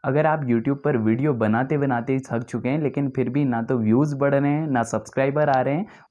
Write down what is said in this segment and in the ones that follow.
अगर आप YouTube पर वीडियो बनाते बनाते ही थक चुके हैं लेकिन फिर भी ना तो व्यूज़ बढ़ रहे हैं ना सब्सक्राइबर आ रहे हैं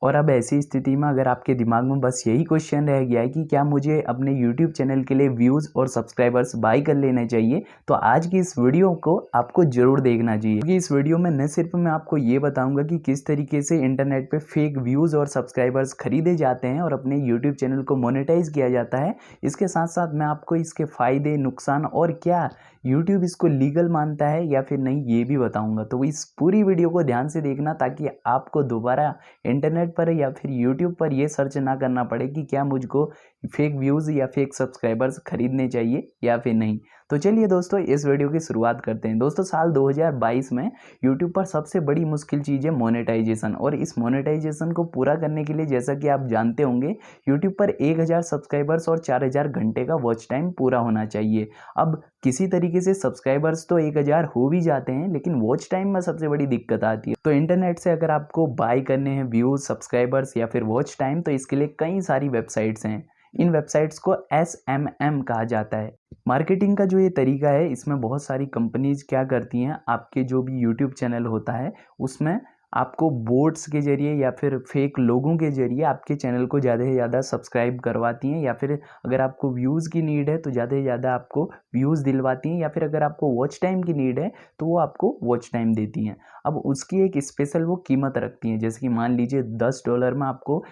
और अब ऐसी स्थिति में अगर आपके दिमाग में बस यही क्वेश्चन रह गया है कि क्या मुझे अपने YouTube चैनल के लिए व्यूज़ और सब्सक्राइबर्स बाय कर लेने चाहिए, तो आज की इस वीडियो को आपको ज़रूर देखना चाहिए। क्योंकि इस वीडियो में न सिर्फ मैं आपको ये बताऊंगा कि किस तरीके से इंटरनेट पे फेक व्यूज़ और सब्सक्राइबर्स खरीदे जाते हैं और अपने YouTube चैनल को मोनेटाइज किया जाता है, इसके साथ साथ मैं आपको इसके फ़ायदे, नुकसान और क्या YouTube इसको लीगल मानता है या फिर नहीं ये भी बताऊंगा। तो इस पूरी वीडियो को ध्यान से देखना ताकि आपको दोबारा इंटरनेट पर या फिर YouTube पर ये सर्च ना करना पड़े कि क्या मुझको फेक व्यूज़ या फेक सब्सक्राइबर्स खरीदने चाहिए या फिर नहीं। तो चलिए दोस्तों इस वीडियो की शुरुआत करते हैं। दोस्तों साल 2022 में YouTube पर सबसे बड़ी मुश्किल चीज़ है मोनेटाइजेशन, और इस मोनेटाइजेशन को पूरा करने के लिए जैसा कि आप जानते होंगे YouTube पर 1000 सब्सक्राइबर्स और 4000 घंटे का वॉच टाइम पूरा होना चाहिए। अब किसी तरीके से सब्सक्राइबर्स तो 1000 हो भी जाते हैं लेकिन वॉच टाइम में सबसे बड़ी दिक्कत आती है। तो इंटरनेट से अगर आपको बाय करने हैं व्यूज़, सब्सक्राइबर्स या फिर वॉच टाइम, तो इसके लिए कई सारी वेबसाइट्स हैं। इन वेबसाइट्स को SMM कहा जाता है। मार्केटिंग का जो ये तरीका है, इसमें बहुत सारी कंपनीज क्या करती हैं, आपके जो भी यूट्यूब चैनल होता है उसमें आपको बोट्स के जरिए या फिर फेक लोगों के जरिए आपके चैनल को ज़्यादा से ज़्यादा सब्सक्राइब करवाती हैं, या फिर अगर आपको व्यूज़ की नीड है तो ज़्यादा से ज़्यादा आपको व्यूज़ दिलवाती हैं, या फिर अगर आपको वॉच टाइम की नीड है तो वो आपको वॉच टाइम देती हैं। अब उसकी एक स्पेशल वो कीमत रखती हैं, जैसे कि मान लीजिए $10 में आपको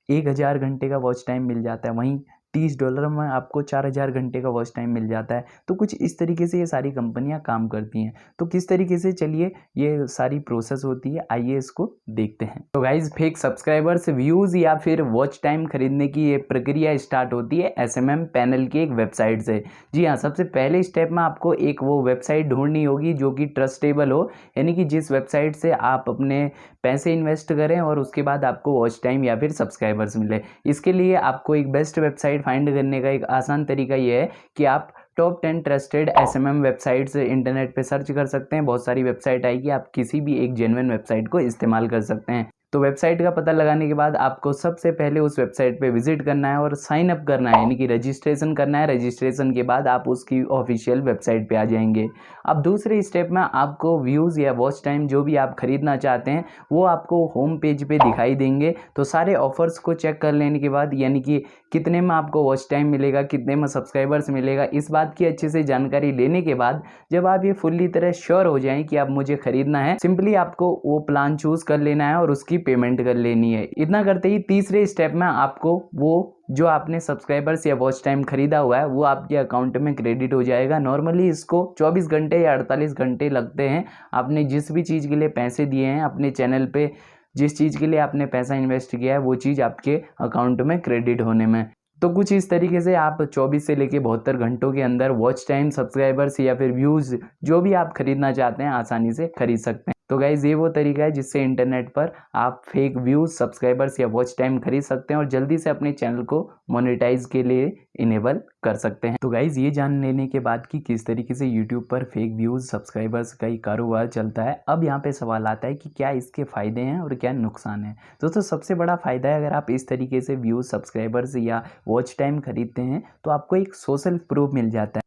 1000 घंटे का वॉच टाइम मिल जाता है, वहीं $30 में आपको 4000 घंटे का वॉच टाइम मिल जाता है। तो कुछ इस तरीके से ये सारी कंपनियां काम करती हैं। तो किस तरीके से चलिए ये सारी प्रोसेस होती है, आइए इसको देखते हैं। तो गाइज फेक सब्सक्राइबर्स, व्यूज़ या फिर वॉच टाइम खरीदने की ये प्रक्रिया स्टार्ट होती है SMM पैनल की एक वेबसाइट से। जी हाँ, सबसे पहले स्टेप में आपको एक वो वेबसाइट ढूंढनी होगी जो कि ट्रस्टेबल हो, यानी कि जिस वेबसाइट से आप अपने पैसे इन्वेस्ट करें और उसके बाद आपको वॉच टाइम या फिर सब्सक्राइबर्स मिले। इसके लिए आपको एक बेस्ट वेबसाइट फाइंड करने का एक आसान तरीका ये है कि आप top 10 trusted SMM websites internet पे सर्च कर सकते हैं। बहुत सारी वेबसाइट आएगी, आप किसी भी एक जेन्युइन वेबसाइट को इस्तेमाल कर सकते हैं। तो वेबसाइट का पता लगाने के बाद आपको सबसे पहले उस वेबसाइट पे विजिट करना है और साइन अप करना है, यानी कि रजिस्ट्रेशन करना है। रजिस्ट्रेशन के बाद आप उसकी ऑफिशियल वेबसाइट पे आ जाएंगे। अब दूसरे स्टेप में आपको व्यूज़ या वॉच टाइम जो भी आप खरीदना चाहते हैं वो आपको होम पेज पे दिखाई देंगे। तो सारे ऑफर्स को चेक कर लेने के बाद, यानी कि कितने में आपको वॉच टाइम मिलेगा, कितने में सब्सक्राइबर्स मिलेगा, इस बात की अच्छे से जानकारी लेने के बाद जब आप ये फुल्ली तरह श्योर हो जाएं कि अब मुझे खरीदना है, सिंपली आपको वो प्लान चूज कर लेना है और उसकी पेमेंट कर लेनी है। इतना करते ही तीसरे स्टेप में आपको वो जो आपने सब्सक्राइबर्स या वॉच टाइम खरीदा हुआ है वो आपके अकाउंट में क्रेडिट हो जाएगा। नॉर्मली इसको 24 घंटे या 48 घंटे लगते हैं। आपने जिस भी चीज़ के लिए पैसे दिए हैं अपने चैनल पे, जिस चीज़ के लिए आपने पैसा इन्वेस्ट किया है वो चीज़ आपके अकाउंट में क्रेडिट होने में। तो कुछ इस तरीके से आप 24 से लेके 72 घंटों के अंदर वॉच टाइम, सब्सक्राइबर्स या फिर व्यूज़ जो भी आप खरीदना चाहते हैं आसानी से खरीद सकते हैं। तो गाइज ये वो तरीका है जिससे इंटरनेट पर आप फेक व्यूज़, सब्सक्राइबर्स या वॉच टाइम खरीद सकते हैं और जल्दी से अपने चैनल को मोनेटाइज के लिए इनेबल कर सकते हैं। तो गाइज ये जान लेने के बाद कि किस तरीके से यूट्यूब पर फेक व्यूज़, सब्सक्राइबर्स का ही कारोबार चलता है, अब यहाँ पे सवाल आता है कि क्या इसके फ़ायदे हैं और क्या नुकसान है। दोस्तों सबसे बड़ा फ़ायदा है, अगर आप इस तरीके से व्यूज़, सब्सक्राइबर्स या वॉच टाइम खरीदते हैं तो आपको एक सोशल प्रूफ मिल जाता है।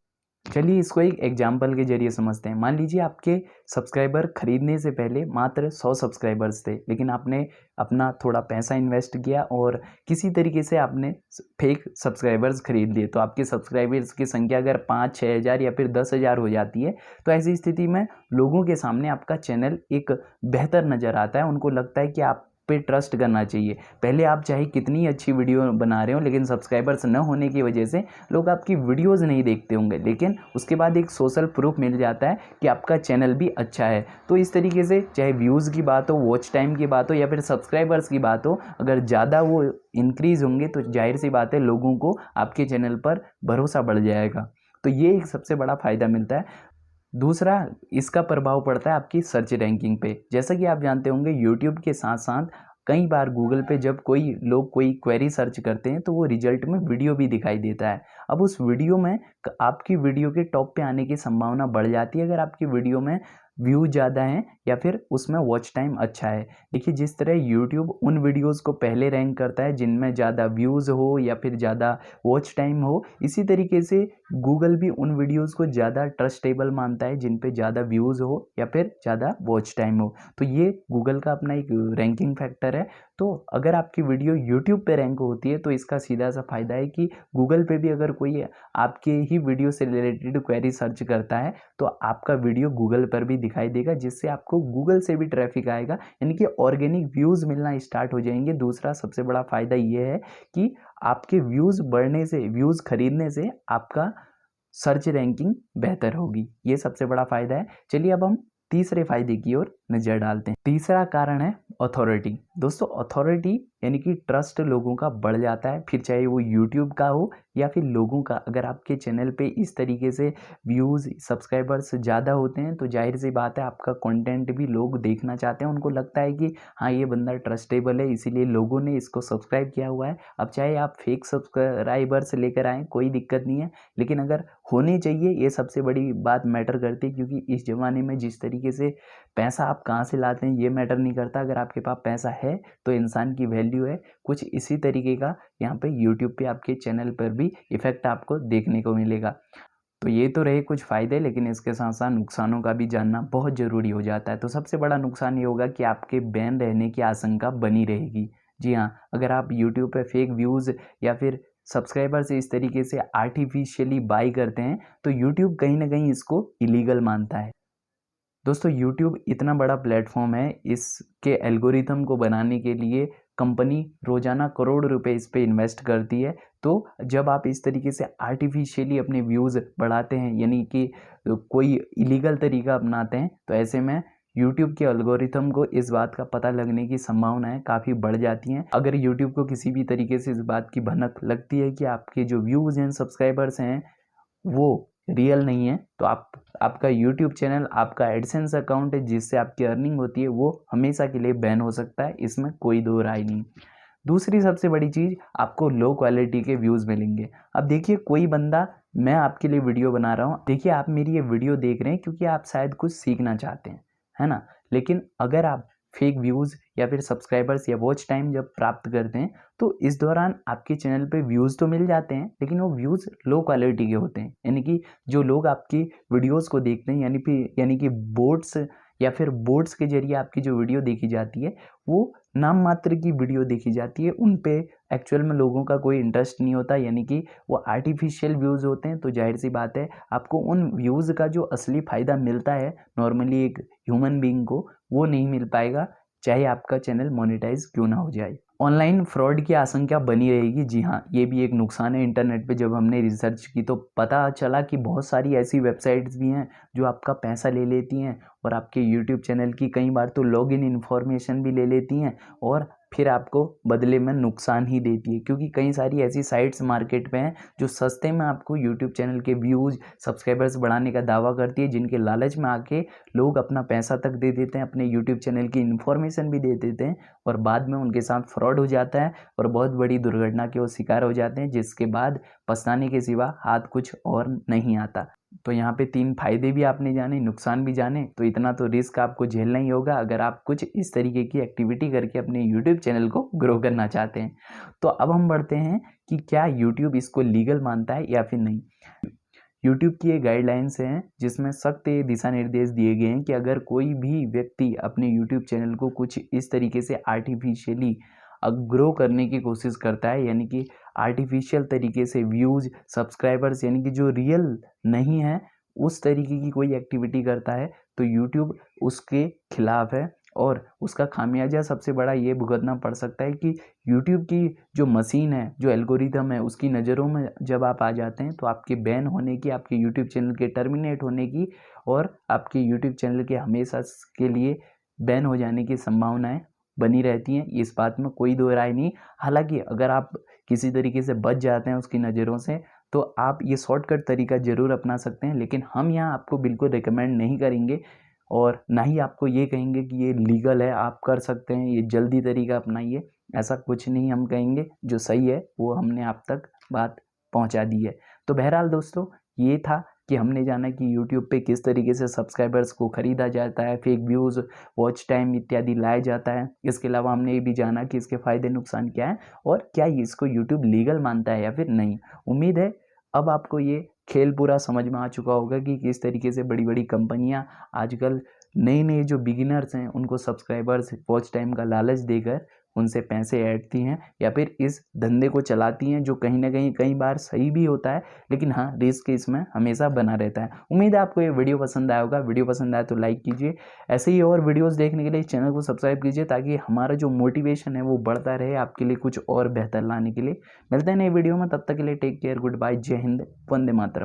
चलिए इसको एक एग्जाम्पल के जरिए समझते हैं। मान लीजिए आपके सब्सक्राइबर खरीदने से पहले मात्र 100 सब्सक्राइबर्स थे, लेकिन आपने अपना थोड़ा पैसा इन्वेस्ट किया और किसी तरीके से आपने फेक सब्सक्राइबर्स खरीद लिए। तो आपके सब्सक्राइबर्स की संख्या अगर 5-6 हज़ार या फिर 10,000 हो जाती है, तो ऐसी स्थिति में लोगों के सामने आपका चैनल एक बेहतर नज़र आता है। उनको लगता है कि आप पे ट्रस्ट करना चाहिए। पहले आप चाहे कितनी अच्छी वीडियो बना रहे हो, लेकिन सब्सक्राइबर्स न होने की वजह से लोग आपकी वीडियोस नहीं देखते होंगे, लेकिन उसके बाद एक सोशल प्रूफ मिल जाता है कि आपका चैनल भी अच्छा है। तो इस तरीके से चाहे व्यूज़ की बात हो, वॉच टाइम की बात हो या फिर सब्सक्राइबर्स की बात हो, अगर ज़्यादा वो इंक्रीज़ होंगे तो जाहिर सी बात है लोगों को आपके चैनल पर भरोसा बढ़ जाएगा। तो ये एक सबसे बड़ा फ़ायदा मिलता है। दूसरा इसका प्रभाव पड़ता है आपकी सर्च रैंकिंग पे। जैसा कि आप जानते होंगे यूट्यूब के साथ साथ कई बार गूगल पे जब कोई लोग कोई क्वेरी सर्च करते हैं तो वो रिजल्ट में वीडियो भी दिखाई देता है। अब उस वीडियो में आपकी वीडियो के टॉप पे आने की संभावना बढ़ जाती है अगर आपकी वीडियो में व्यू ज़्यादा हैं या फिर उसमें वॉच टाइम अच्छा है। देखिए जिस तरह यूट्यूब उन वीडियोस को पहले रैंक करता है जिनमें ज़्यादा व्यूज़ हो या फिर ज़्यादा वॉच टाइम हो, इसी तरीके से गूगल भी उन वीडियोस को ज़्यादा ट्रस्टेबल मानता है जिन पे ज़्यादा व्यूज़ हो या फिर ज़्यादा वॉच टाइम हो। तो ये गूगल का अपना एक रैंकिंग फैक्टर है। तो अगर आपकी वीडियो यूट्यूब पे रैंक होती है तो इसका सीधा सा फ़ायदा है कि गूगल पे भी अगर कोई आपके ही वीडियो से रिलेटेड क्वेरी सर्च करता है तो आपका वीडियो गूगल पर भी दिखाई देगा, जिससे आपको गूगल से भी ट्रैफिक आएगा, यानी कि ऑर्गेनिक व्यूज़ मिलना स्टार्ट हो जाएंगे। दूसरा सबसे बड़ा फ़ायदा ये है कि आपके व्यूज़ बढ़ने से, व्यूज़ खरीदने से आपका सर्च रैंकिंग बेहतर होगी। ये सबसे बड़ा फ़ायदा है। चलिए अब हम तीसरे फायदे की ओर नज़र डालते हैं। तीसरा कारण है अथॉरिटी। दोस्तों अथॉरिटी यानी कि ट्रस्ट लोगों का बढ़ जाता है, फिर चाहे वो यूट्यूब का हो या फिर लोगों का। अगर आपके चैनल पे इस तरीके से व्यूज़, सब्सक्राइबर्स ज़्यादा होते हैं तो जाहिर सी बात है आपका कंटेंट भी लोग देखना चाहते हैं। उनको लगता है कि हाँ ये बंदा ट्रस्टेबल है, इसीलिए लोगों ने इसको सब्सक्राइब किया हुआ है। अब चाहे आप फेक सब्सक्राइबर्स लेकर आएँ, कोई दिक्कत नहीं है, लेकिन अगर होनी चाहिए, ये सबसे बड़ी बात मैटर करती है। क्योंकि इस ज़माने में जिस तरीके से पैसा आप कहाँ से लाते हैं ये मैटर नहीं करता, अगर आपके पास पैसा है तो इंसान की वैल्यू है। कुछ इसी तरीके का यहाँ पे यूट्यूब पे आपके चैनल पर भी इफ़ेक्ट आपको देखने को मिलेगा। तो ये तो रहे कुछ फ़ायदे, लेकिन इसके साथ साथ नुकसानों का भी जानना बहुत ज़रूरी हो जाता है। तो सबसे बड़ा नुकसान ये होगा कि आपके बैन रहने की आशंका बनी रहेगी। जी हाँ, अगर आप यूट्यूब पे फेक व्यूज़ या फिर सब्सक्राइबर से इस तरीके से आर्टिफिशियली बाई करते हैं तो यूट्यूब कहीं ना कहीं इसको इलीगल मानता है। दोस्तों यूट्यूब इतना बड़ा प्लेटफॉर्म है, इसके एल्गोरिथम को बनाने के लिए कंपनी रोजाना करोड़ रुपए इस पे इन्वेस्ट करती है। तो जब आप इस तरीके से आर्टिफिशियली अपने व्यूज़ बढ़ाते हैं, यानी कि कोई इलीगल तरीका अपनाते हैं, तो ऐसे में यूट्यूब के एल्गोरिथम को इस बात का पता लगने की संभावनाएं काफ़ी बढ़ जाती हैं। अगर यूट्यूब को किसी भी तरीके से इस बात की भनक लगती है कि आपके जो व्यूज़ हैं, सब्सक्राइबर्स हैं, वो रियल नहीं है, तो आपका यूट्यूब चैनल, आपका एडसेंस अकाउंट है जिससे आपकी अर्निंग होती है, वो हमेशा के लिए बैन हो सकता है। इसमें कोई दो राय नहीं। दूसरी सबसे बड़ी चीज़, आपको लो क्वालिटी के व्यूज़ मिलेंगे। अब देखिए कोई बंदा, मैं आपके लिए वीडियो बना रहा हूँ, देखिए आप मेरी ये वीडियो देख रहे हैं क्योंकि आप शायद कुछ सीखना चाहते हैं, है ना। लेकिन अगर आप फेक व्यूज़ या फिर सब्सक्राइबर्स या वॉच टाइम जब प्राप्त करते हैं तो इस दौरान आपके चैनल पे व्यूज़ तो मिल जाते हैं, लेकिन वो व्यूज़ लो क्वालिटी के होते हैं। यानी कि जो लोग आपकी वीडियोस को देखते हैं, यानी कि बोट्स या फिर बोट्स के जरिए आपकी जो वीडियो देखी जाती है वो नाम मात्र की वीडियो देखी जाती है, उन पे एक्चुअल में लोगों का कोई इंटरेस्ट नहीं होता, यानी कि वो आर्टिफिशियल व्यूज़ होते हैं। तो जाहिर सी बात है आपको उन व्यूज़ का जो असली फ़ायदा मिलता है नॉर्मली एक ह्यूमन बीइंग को, वो नहीं मिल पाएगा, चाहे आपका चैनल मोनेटाइज क्यों ना हो जाए। ऑनलाइन फ्रॉड की आशंका बनी रहेगी। जी हाँ, ये भी एक नुकसान है। इंटरनेट पे जब हमने रिसर्च की तो पता चला कि बहुत सारी ऐसी वेबसाइट्स भी हैं जो आपका पैसा ले लेती हैं और आपके यूट्यूब चैनल की कई बार तो लॉगिन इन्फॉर्मेशन भी ले लेती हैं और फिर आपको बदले में नुकसान ही देती है। क्योंकि कई सारी ऐसी साइट्स मार्केट में हैं जो सस्ते में आपको यूट्यूब चैनल के व्यूज़, सब्सक्राइबर्स बढ़ाने का दावा करती है, जिनके लालच में आके लोग अपना पैसा तक दे देते हैं, अपने यूट्यूब चैनल की इन्फॉर्मेशन भी दे देते हैं और बाद में उनके साथ फ्रॉड हो जाता है और बहुत बड़ी दुर्घटना के वो शिकार हो जाते हैं, जिसके बाद पछताने के सिवा हाथ कुछ और नहीं आता। तो यहाँ पे 3 फायदे भी आपने जाने, नुकसान भी जाने, तो इतना तो रिस्क आपको झेलना ही होगा अगर आप कुछ इस तरीके की एक्टिविटी करके अपने यूट्यूब चैनल को ग्रो करना चाहते हैं। तो अब हम बढ़ते हैं कि क्या यूट्यूब इसको लीगल मानता है या फिर नहीं। यूट्यूब की ये गाइडलाइंस हैं जिसमें सख्त दिशा निर्देश दिए गए हैं कि अगर कोई भी व्यक्ति अपने यूट्यूब चैनल को कुछ इस तरीके से आर्टिफिशियली ग्रो करने की कोशिश करता है, यानी कि आर्टिफिशियल तरीके से व्यूज़, सब्सक्राइबर्स, यानी कि जो रियल नहीं है, उस तरीके की कोई एक्टिविटी करता है तो यूट्यूब उसके खिलाफ है और उसका खामियाजा सबसे बड़ा ये भुगतना पड़ सकता है कि यूट्यूब की जो मशीन है, जो एल्गोरिदम है, उसकी नज़रों में जब आप आ जाते हैं तो आपके बैन होने की, आपके यूट्यूब चैनल के टर्मिनेट होने की और आपके यूट्यूब चैनल के हमेशा के लिए बैन हो जाने की संभावनाएं बनी रहती हैं। इस बात में कोई दो राय नहीं। हालांकि अगर आप किसी तरीके से बच जाते हैं उसकी नज़रों से तो आप ये शॉर्टकट तरीका ज़रूर अपना सकते हैं, लेकिन हम यहाँ आपको बिल्कुल रिकमेंड नहीं करेंगे और ना ही आपको ये कहेंगे कि ये लीगल है, आप कर सकते हैं, ये जल्दी तरीका अपनाइए। ऐसा कुछ नहीं हम कहेंगे, जो सही है वो हमने आप तक बात पहुंचा दी है। तो बहरहाल दोस्तों, ये था कि हमने जाना कि यूट्यूब पे किस तरीके से सब्सक्राइबर्स को ख़रीदा जाता है, फेक व्यूज़, वॉच टाइम इत्यादि लाया जाता है। इसके अलावा हमने ये भी जाना कि इसके फ़ायदे नुकसान क्या हैं और क्या इसको यूट्यूब लीगल मानता है या फिर नहीं। उम्मीद है अब आपको ये खेल पूरा समझ में आ चुका होगा कि किस तरीके से बड़ी-बड़ी कंपनियाँ आजकल नए-नए जो बिगिनर्स हैं उनको सब्सक्राइबर्स, वॉच टाइम का लालच देकर उनसे पैसे ऐंठती हैं या फिर इस धंधे को चलाती हैं, जो कहीं न कहीं कई बार सही भी होता है, लेकिन हाँ, रिस्क इसमें हमेशा बना रहता है। उम्मीद है आपको ये वीडियो पसंद आया होगा। वीडियो पसंद आया तो लाइक कीजिए। ऐसे ही और वीडियोज़ देखने के लिए इस चैनल को सब्सक्राइब कीजिए ताकि हमारा जो मोटिवेशन है वो बढ़ता रहे आपके लिए कुछ और बेहतर लाने के लिए। मिलते हैं नए वीडियो में, तब तक के लिए टेक केयर, गुड बाय, जय हिंद, वंदे मातरम।